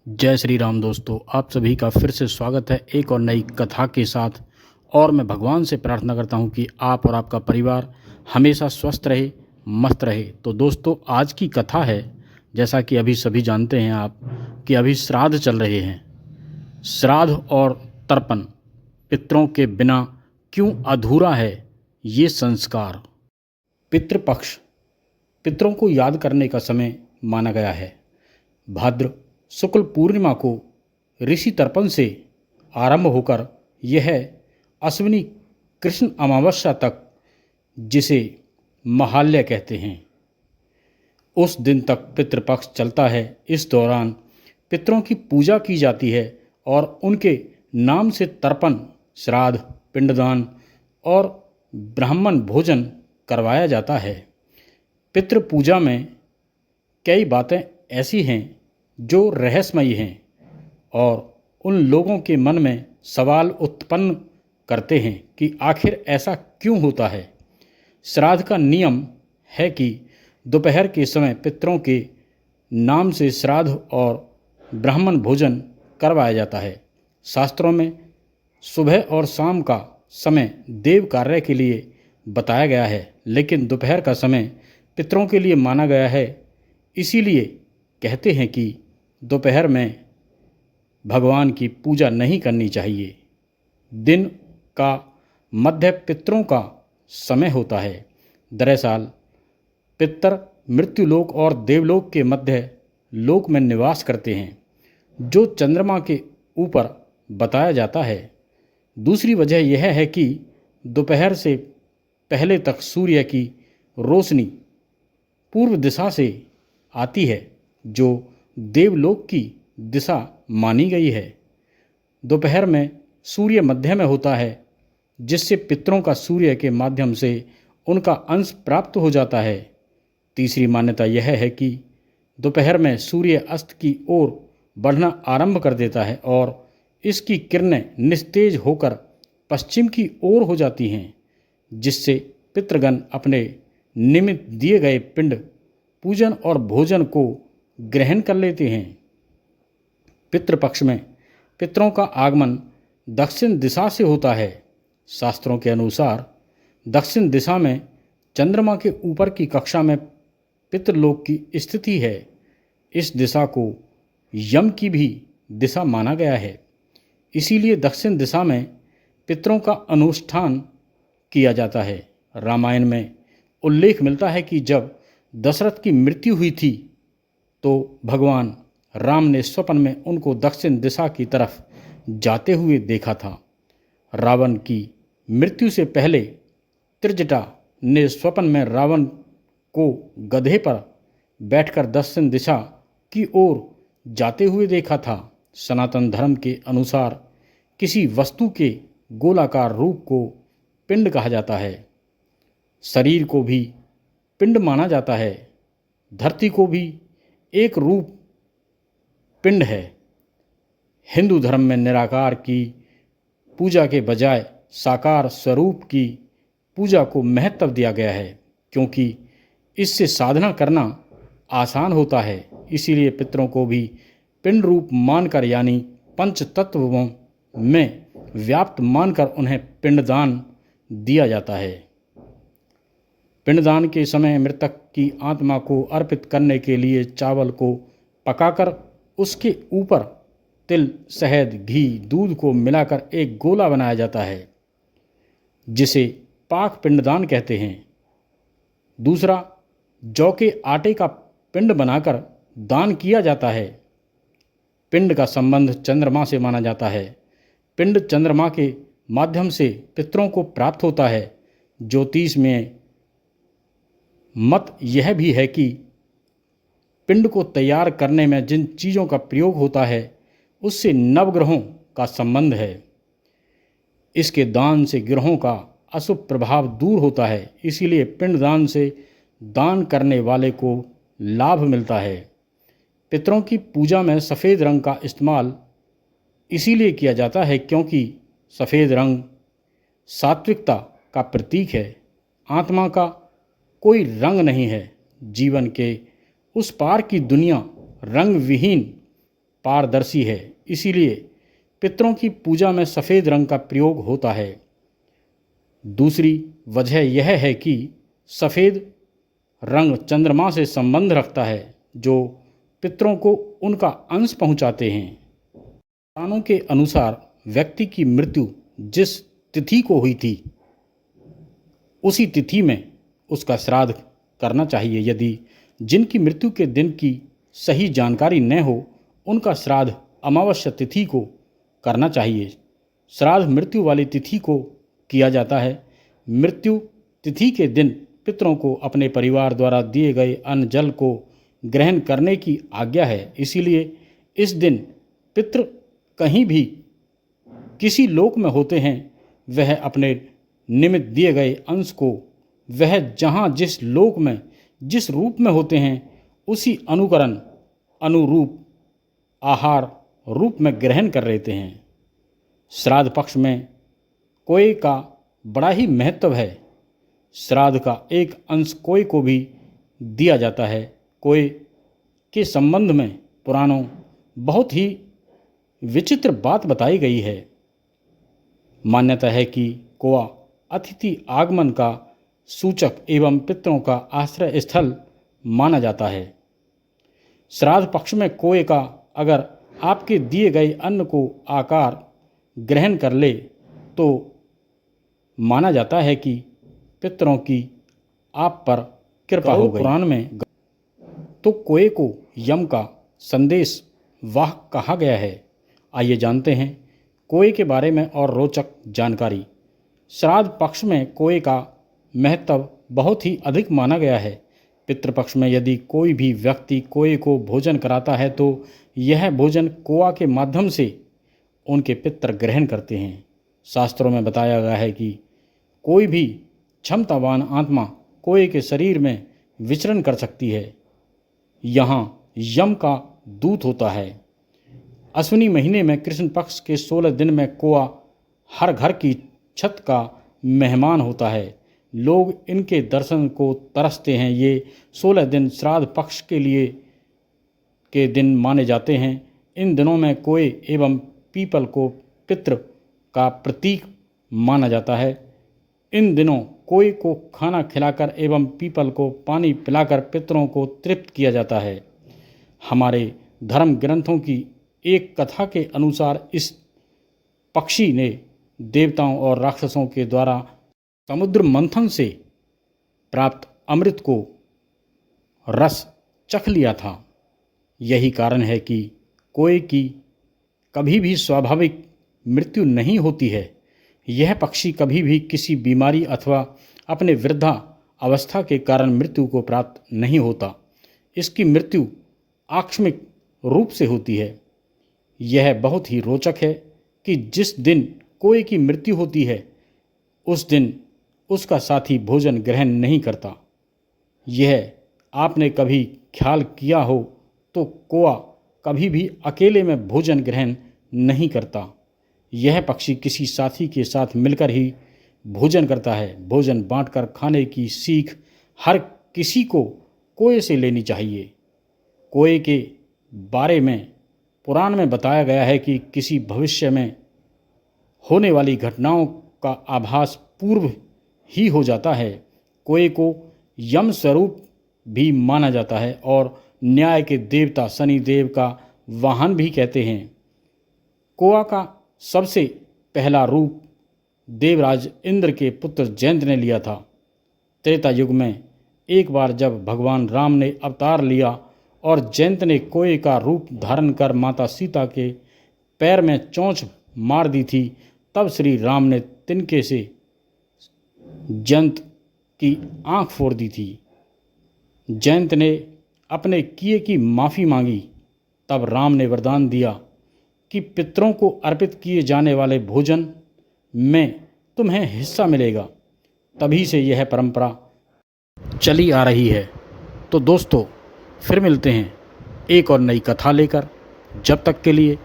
जय श्री राम दोस्तों, आप सभी का फिर से स्वागत है एक और नई कथा के साथ। और मैं भगवान से प्रार्थना करता हूं कि आप और आपका परिवार हमेशा स्वस्थ रहे, मस्त रहे। तो दोस्तों, आज की कथा है, जैसा कि अभी सभी जानते हैं आप, कि अभी श्राद्ध चल रहे हैं। श्राद्ध और तर्पण, पितरों के बिना क्यों अधूरा है ये संस्कार। पितृपक्ष पितरों को याद करने का समय माना गया है। भाद्र शुक्ल पूर्णिमा को ऋषि तर्पण से आरंभ होकर यह अश्विनी कृष्ण अमावस्या तक, जिसे महालय कहते हैं, उस दिन तक पितृपक्ष चलता है। इस दौरान पितरों की पूजा की जाती है और उनके नाम से तर्पण, श्राद्ध, पिंडदान और ब्राह्मण भोजन करवाया जाता है। पितृ पूजा में कई बातें ऐसी हैं जो रहस्यमयी हैं और उन लोगों के मन में सवाल उत्पन्न करते हैं कि आखिर ऐसा क्यों होता है। श्राद्ध का नियम है कि दोपहर के समय पितरों के नाम से श्राद्ध और ब्राह्मण भोजन करवाया जाता है। शास्त्रों में सुबह और शाम का समय देव कार्य के लिए बताया गया है, लेकिन दोपहर का समय पितरों के लिए माना गया है। इसीलिए कहते हैं कि दोपहर में भगवान की पूजा नहीं करनी चाहिए। दिन का मध्य पितरों का समय होता है। दरअसल पितर मृत्युलोक और देवलोक के मध्य लोक में निवास करते हैं, जो चंद्रमा के ऊपर बताया जाता है। दूसरी वजह यह है कि दोपहर से पहले तक सूर्य की रोशनी पूर्व दिशा से आती है, जो देवलोक की दिशा मानी गई है। दोपहर में सूर्य मध्य में होता है, जिससे पितरों का सूर्य के माध्यम से उनका अंश प्राप्त हो जाता है। तीसरी मान्यता यह है कि दोपहर में सूर्य अस्त की ओर बढ़ना आरंभ कर देता है और इसकी किरणें निस्तेज होकर पश्चिम की ओर हो जाती हैं, जिससे पितृगण अपने निमित्त दिए गए पिंड, पूजन और भोजन को ग्रहण कर लेते हैं। पितृपक्ष में पितरों का आगमन दक्षिण दिशा से होता है। शास्त्रों के अनुसार दक्षिण दिशा में चंद्रमा के ऊपर की कक्षा में पितृलोक की स्थिति है। इस दिशा को यम की भी दिशा माना गया है। इसीलिए दक्षिण दिशा में पितरों का अनुष्ठान किया जाता है। रामायण में उल्लेख मिलता है कि जब दशरथ की मृत्यु हुई थी तो भगवान राम ने स्वप्न में उनको दक्षिण दिशा की तरफ जाते हुए देखा था। रावण की मृत्यु से पहले त्रिजटा ने स्वप्न में रावण को गधे पर बैठकर दक्षिण दिशा की ओर जाते हुए देखा था। सनातन धर्म के अनुसार किसी वस्तु के गोलाकार रूप को पिंड कहा जाता है। शरीर को भी पिंड माना जाता है। धरती को भी एक रूप पिंड है। हिंदू धर्म में निराकार की पूजा के बजाय साकार स्वरूप की पूजा को महत्व दिया गया है, क्योंकि इससे साधना करना आसान होता है। इसीलिए पितरों को भी पिंड रूप मानकर, यानी पंच तत्वों में व्याप्त मानकर उन्हें पिंडदान दिया जाता है। पिंडदान के समय मृतक की आत्मा को अर्पित करने के लिए चावल को पकाकर उसके ऊपर तिल, शहद, घी, दूध को मिलाकर एक गोला बनाया जाता है, जिसे पाक पिंडदान कहते हैं। दूसरा, जौ के आटे का पिंड बनाकर दान किया जाता है। पिंड का संबंध चंद्रमा से माना जाता है। पिंड चंद्रमा के माध्यम से पितरों को प्राप्त होता है। ज्योतिष में मत यह भी है कि पिंड को तैयार करने में जिन चीज़ों का प्रयोग होता है उससे नवग्रहों का संबंध है। इसके दान से ग्रहों का अशुभ प्रभाव दूर होता है। इसीलिए पिंडदान से दान करने वाले को लाभ मिलता है। पितरों की पूजा में सफ़ेद रंग का इस्तेमाल इसीलिए किया जाता है क्योंकि सफ़ेद रंग सात्विकता का प्रतीक है। आत्मा का कोई रंग नहीं है। जीवन के उस पार की दुनिया रंग विहीन पारदर्शी है, इसीलिए पितरों की पूजा में सफ़ेद रंग का प्रयोग होता है। दूसरी वजह यह है कि सफ़ेद रंग चंद्रमा से संबंध रखता है, जो पितरों को उनका अंश पहुंचाते हैं। पुराणों के अनुसार व्यक्ति की मृत्यु जिस तिथि को हुई थी, उसी तिथि में उसका श्राद्ध करना चाहिए। यदि जिनकी मृत्यु के दिन की सही जानकारी न हो, उनका श्राद्ध अमावस्या तिथि को करना चाहिए। श्राद्ध मृत्यु वाली तिथि को किया जाता है। मृत्यु तिथि के दिन पितरों को अपने परिवार द्वारा दिए गए अन्न जल को ग्रहण करने की आज्ञा है, इसीलिए इस दिन पितृ कहीं भी किसी लोक में होते हैं, वह अपने निमित्त दिए गए अंश को वह जहाँ जिस लोक में जिस रूप में होते हैं, उसी अनुरूप आहार रूप में ग्रहण कर लेते हैं। श्राद्ध पक्ष में कोय का बड़ा ही महत्व है। श्राद्ध का एक अंश कोय को भी दिया जाता है। कोय के संबंध में पुराणों बहुत ही विचित्र बात बताई गई है। मान्यता है कि कोआ अतिथि आगमन का सूचक एवं पितरों का आश्रय स्थल माना जाता है। श्राद्ध पक्ष में कोय का अगर आपके दिए गए अन्न को आकार ग्रहण कर ले तो माना जाता है कि पितरों की आप पर कृपा हो गई। पुराण में तो कोय को यम का संदेश वाहक कहा गया है। आइए जानते हैं कोय के बारे में और रोचक जानकारी। श्राद्ध पक्ष में कोय का महत्व बहुत ही अधिक माना गया है। पितृपक्ष में यदि कोई भी व्यक्ति कोय को भोजन कराता है तो यह भोजन कोआ के माध्यम से उनके पितृ ग्रहण करते हैं। शास्त्रों में बताया गया है कि कोई भी क्षमतावान आत्मा कोय के शरीर में विचरण कर सकती है। यहाँ यम का दूत होता है। अश्विनी महीने में कृष्ण पक्ष के 16 दिन में कोआ हर घर की छत का मेहमान होता है। लोग इनके दर्शन को तरसते हैं। ये 16 दिन श्राद्ध पक्ष के दिन माने जाते हैं। इन दिनों में कोय एवं पीपल को पितृ का प्रतीक माना जाता है। इन दिनों कोय को खाना खिलाकर एवं पीपल को पानी पिलाकर पितरों को तृप्त किया जाता है। हमारे धर्म ग्रंथों की एक कथा के अनुसार इस पक्षी ने देवताओं और राक्षसों के द्वारा समुद्र मंथन से प्राप्त अमृत को रस चख लिया था। यही कारण है कि कोय की कभी भी स्वाभाविक मृत्यु नहीं होती है। यह पक्षी कभी भी किसी बीमारी अथवा अपने वृद्धा अवस्था के कारण मृत्यु को प्राप्त नहीं होता। इसकी मृत्यु आकस्मिक रूप से होती है। यह बहुत ही रोचक है कि जिस दिन कोय की मृत्यु होती है, उस दिन उसका साथी भोजन ग्रहण नहीं करता। यह आपने कभी ख्याल किया हो तो कोआ कभी भी अकेले में भोजन ग्रहण नहीं करता। यह पक्षी किसी साथी के साथ मिलकर ही भोजन करता है। भोजन बांटकर खाने की सीख हर किसी को कोय से लेनी चाहिए। कोय के बारे में पुराण में बताया गया है कि किसी भविष्य में होने वाली घटनाओं का आभास पूर्व ही हो जाता है। कोय को यम स्वरूप भी माना जाता है और न्याय के देवता शनि देव का वाहन भी कहते हैं। कोआ का सबसे पहला रूप देवराज इंद्र के पुत्र जयंत ने लिया था। त्रेता युग में एक बार जब भगवान राम ने अवतार लिया और जयंत ने कोय का रूप धारण कर माता सीता के पैर में चोंच मार दी थी, तब श्री राम ने तिनके से जयंत की आंख फोड़ दी थी। जयंत ने अपने किए की माफ़ी मांगी। तब राम ने वरदान दिया कि पितरों को अर्पित किए जाने वाले भोजन में तुम्हें हिस्सा मिलेगा। तभी से यह परंपरा चली आ रही है। तो दोस्तों, फिर मिलते हैं एक और नई कथा लेकर। जब तक के लिए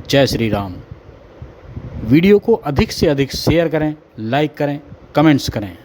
जय श्री राम। वीडियो को अधिक से अधिक शेयर करें, लाइक करें, कमेंट्स करें।